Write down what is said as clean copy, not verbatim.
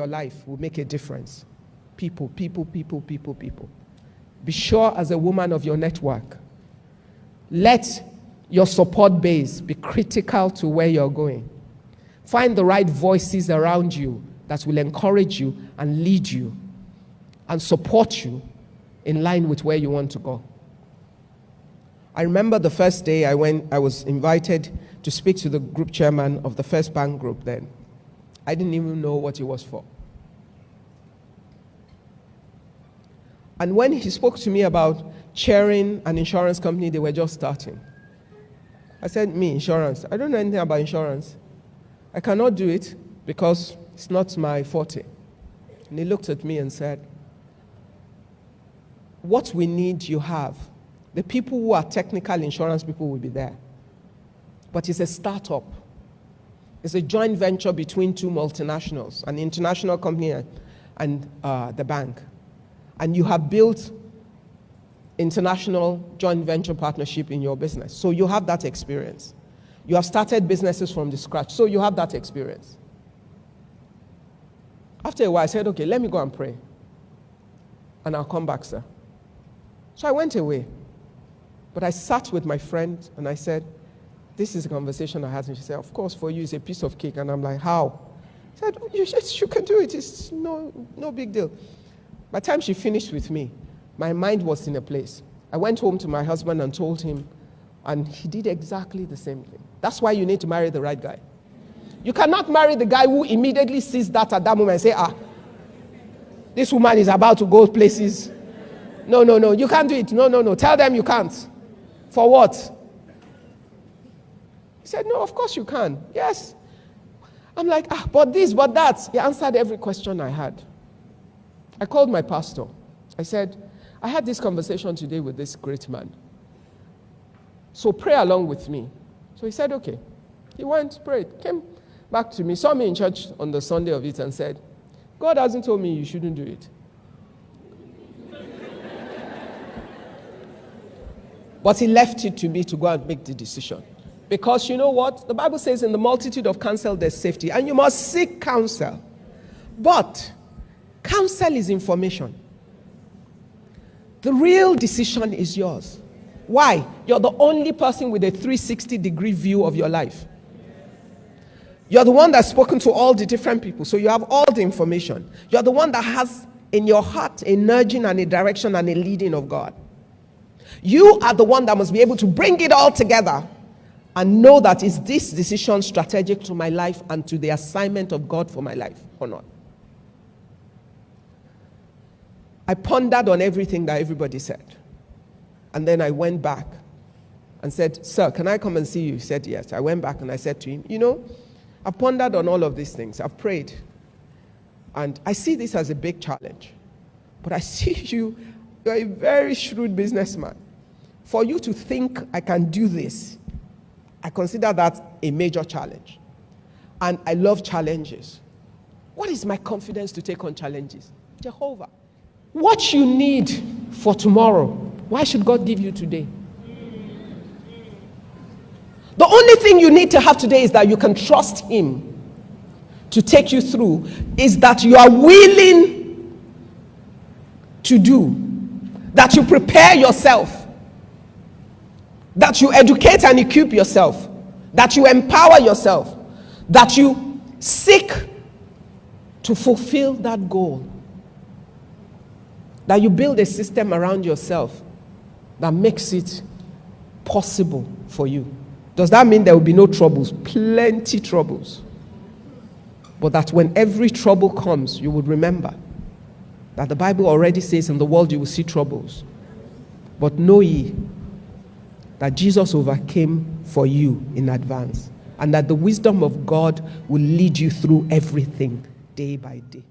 your life will make a difference. People, people, people, people, people. Be sure as a woman of your network. Let your support base be critical to where you're going. Find the right voices around you that will encourage you and lead you and support you in line with where you want to go. I remember the first day I was invited to speak to the group chairman of the First Bank Group then. I didn't even know what it was for. And when he spoke to me about chairing an insurance company, they were just starting. I said, me, insurance. I don't know anything about insurance. I cannot do it because it's not my forte. And he looked at me and said, what we need, you have. The people who are technical insurance people will be there. But it's a startup. It's a joint venture between two multinationals, an international company and the bank. And you have built international joint venture partnership in your business. So you have that experience. You have started businesses from the scratch. So you have that experience. After a while, I said, okay, let me go and pray. And I'll come back, sir. So I went away. But I sat with my friend and I said, this is a conversation I had. And she said, of course, for you, it's a piece of cake. And I'm like, how? She said, you can do it. It's no big deal. By the time she finished with me, my mind was in a place. I went home to my husband and told him, and he did exactly the same thing. That's why you need to marry the right guy. You cannot marry the guy who immediately sees that at that moment and say, this woman is about to go places. No, you can't do it. No. Tell them you can't. For what? He said, no, of course you can. Yes. I'm like, but this, but that. He answered every question I had. I called my pastor. I said, I had this conversation today with this great man. So pray along with me. So he said, okay. He went, prayed, came back to me, saw me in church on the Sunday of it and said, God hasn't told me you shouldn't do it. But he left it to me to go and make the decision. Because you know what? The Bible says in the multitude of counsel there's safety. And you must seek counsel. But counsel is information. The real decision is yours. Why? You're the only person with a 360-degree view of your life. You're the one that's spoken to all the different people. So you have all the information. You're the one that has in your heart a nudging and a direction and a leading of God. You are the one that must be able to bring it all together and know that is this decision strategic to my life and to the assignment of God for my life or not. I pondered on everything that everybody said. And then I went back and said, sir, can I come and see you? He said, yes. I went back and I said to him, I pondered on all of these things. I've prayed. And I see this as a big challenge. But I see you're a very shrewd businessman. For you to think I can do this, I consider that a major challenge. And I love challenges. What is my confidence to take on challenges? Jehovah. What you need for tomorrow, why should God give you today? The only thing you need to have today is that you can trust him to take you through, is that you are willing to do, that you prepare yourself, that you educate and equip yourself, that you empower yourself, that you seek to fulfill that goal, that you build a system around yourself that makes it possible for you. Does that mean there will be no troubles? Plenty troubles. But that when every trouble comes, you would remember that the Bible already says in the world you will see troubles. But know ye that Jesus overcame for you in advance, and that the wisdom of God will lead you through everything day by day.